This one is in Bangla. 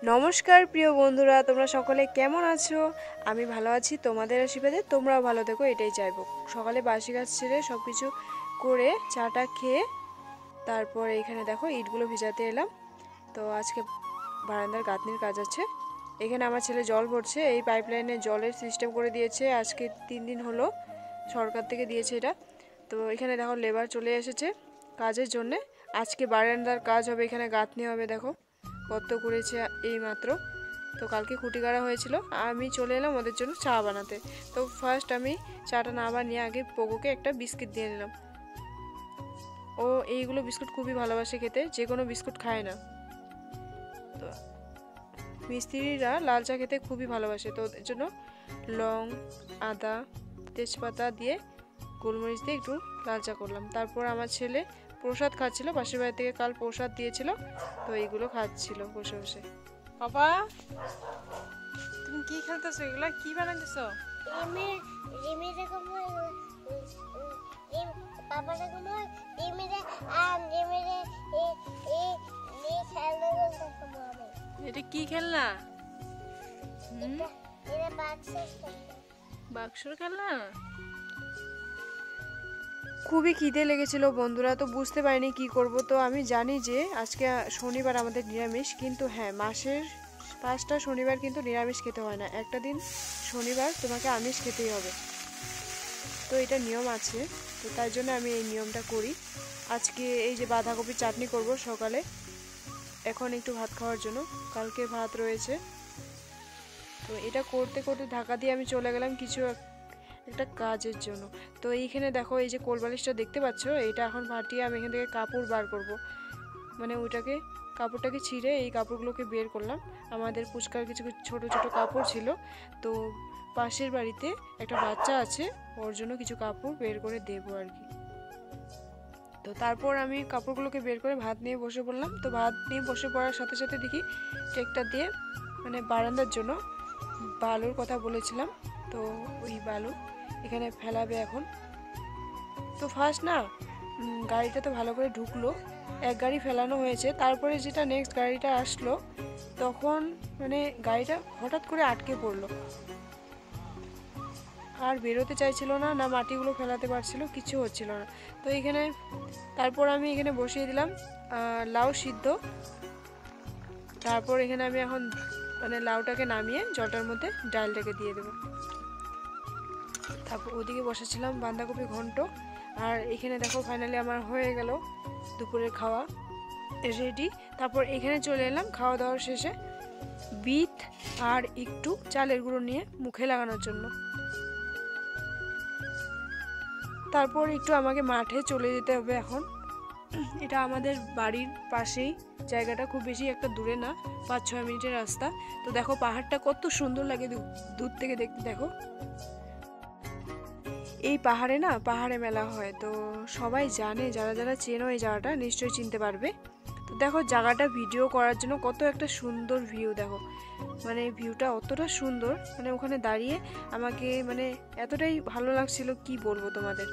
নমস্কার প্রিয় বন্ধুরা, তোমরা সকলে কেমন আছো? আমি ভালো আছি, তোমাদের আশীর্বাদে তোমরাও ভালো থেকো, এটাই চাইবো। সকালে বাসি কাজ ছেড়ে সব কিছু করে চাটা খেয়ে তারপর এখানে দেখো ইটগুলো ভিজাতে এলাম। তো আজকে বারান্দার গাঁথনির কাজ আছে। এখানে আমার ছেলে জল ভরছে, এই পাইপলাইনে জলের সিস্টেম করে দিয়েছে। আজকে 3 দিন হলো সরকার থেকে দিয়েছে এটা। তো এখানে দেখো লেবার চলে এসেছে কাজের জন্যে। আজকে বারান্দার কাজ হবে, এখানে গাঁথনি হবে। দেখো কত করেছে এই মাত্র। তো কালকে খুঁটি গাড়া হয়েছিল, আমি চলে এলাম ওদের জন্য চা বানাতে। তো ফার্স্ট আমি চাটা না বানিয়ে আগে পোগোকে একটা বিস্কিট দিয়ে নিলাম। ও এইগুলো বিস্কুট খুবই ভালোবাসে খেতে, যে কোনো বিস্কুট খায় না। তো মিস্ত্রিরা লাল চা খেতে খুবই ভালোবাসে, তো ওদের জন্য লং, আদা, তেজপাতা দিয়ে গোলমরিচ দিয়ে একটু লাল চা করলাম। তারপর আমার ছেলে প্রসাদ খাচ্ছিল, পাশের বাড়ি থেকে কাল প্রসাদ দিয়েছিল, তো এইগুলো খাচ্ছিল বসে বসে। বাবা, তুমি কি খেলতেছো? এগুলা কি বানাইতেছো? এটা কি খেলনা? বাক্সর খেলনা। খুবই খিদে লেগেছিল বন্ধুরা, তো বুঝতে পারিনি কি করব। তো আমি জানি যে আজকে শনিবার আমাদের নিরামিষ, কিন্তু হ্যাঁ, মাসের 5টা শনিবার কিন্তু নিরামিষ খেতে হয় না। একটা দিন শনিবার তোমাকে আমিষ খেতেই হবে, তো এটা নিয়ম আছে। তো তাই জন্য আমি এই নিয়মটা করি। আজকে এই যে বাঁধাকপির চাটনি করব সকালে, এখন একটু ভাত খাওয়ার জন্য, কালকে ভাত রয়েছে। তো এটা করতে করতে ঢাকা দিয়ে আমি চলে গেলাম কিছু একটা কাজের জন্য। তো এইখানে দেখো এই যে কোলবালিশটা দেখতে পাচ্ছ, এটা এখন ফাটিয়ে আমি এখান থেকে কাপড় বার করব। মানে ওইটাকে, কাপড়টাকে ছিঁড়ে এই কাপড়গুলোকে বের করলাম। আমাদের পুচকার কিছু ছোট ছোট কাপড় ছিল, তো পাশের বাড়িতে একটা বাচ্চা আছে, ওর জন্য কিছু কাপড় বের করে দেবো আর কি। তো তারপর আমি কাপড়গুলোকে বের করে ভাত নিয়ে বসে পড়লাম। তো ভাত নিয়ে বসে পড়ার সাথে সাথে দেখি ট্রেকটা দিয়ে মানে বারান্দার জন্য বালুর কথা বলেছিলাম, তো ওই বালু এখানে ফেলাবে এখন। তো ফার্স্ট না গাড়িটা তো ভালো করে ঢুকলো, এক গাড়ি ফেলানো হয়েছে। তারপরে যেটা নেক্সট গাড়িটা আসলো, তখন মানে গাড়িটা হঠাৎ করে আটকে পড়লো, আর বেরোতে চাইছিল না, না মাটিগুলো ফেলাতে পারছিল, কিছু হচ্ছিল না। তো এখানে তারপর আমি এখানে বসিয়ে দিলাম লাউ সিদ্ধ। তারপর এখানে আমি এখন মানে লাউটাকে নামিয়ে জলটার মধ্যে ডালটাকে দিয়ে দেবো। তারপর ওদিকে বসেছিলাম বাঁধাকপি ঘন্ট। আর এখানে দেখো ফাইনালি আমার হয়ে গেল দুপুরের খাওয়া রেডি। তারপর এখানে চলে এলাম খাওয়া দাওয়ার শেষে বিট আর একটু চালের গুঁড়ো নিয়ে মুখে লাগানোর জন্য। তারপর একটু আমাকে মাঠে চলে যেতে হবে এখন। এটা আমাদের বাড়ির পাশেই, জায়গাটা খুব বেশি একটা দূরে না, 5-6 মিনিটের রাস্তা। তো দেখো পাহাড়টা কত সুন্দর লাগে দূর থেকে দেখতে। দেখো এই পাহাড়ে না পাহাড়ে মেলা হয়, তো সবাই জানে, যারা যারা চেনো এই জায়গাটা নিশ্চয়ই চিনতে পারবে। তো দেখো জায়গাটা ভিডিও করার জন্য কত একটা সুন্দর ভিউ। দেখো মানে ভিউটা অতটা সুন্দর, মানে ওখানে দাঁড়িয়ে আমাকে মানে এতটাই ভালো লাগছিল, কি বলবো তোমাদের।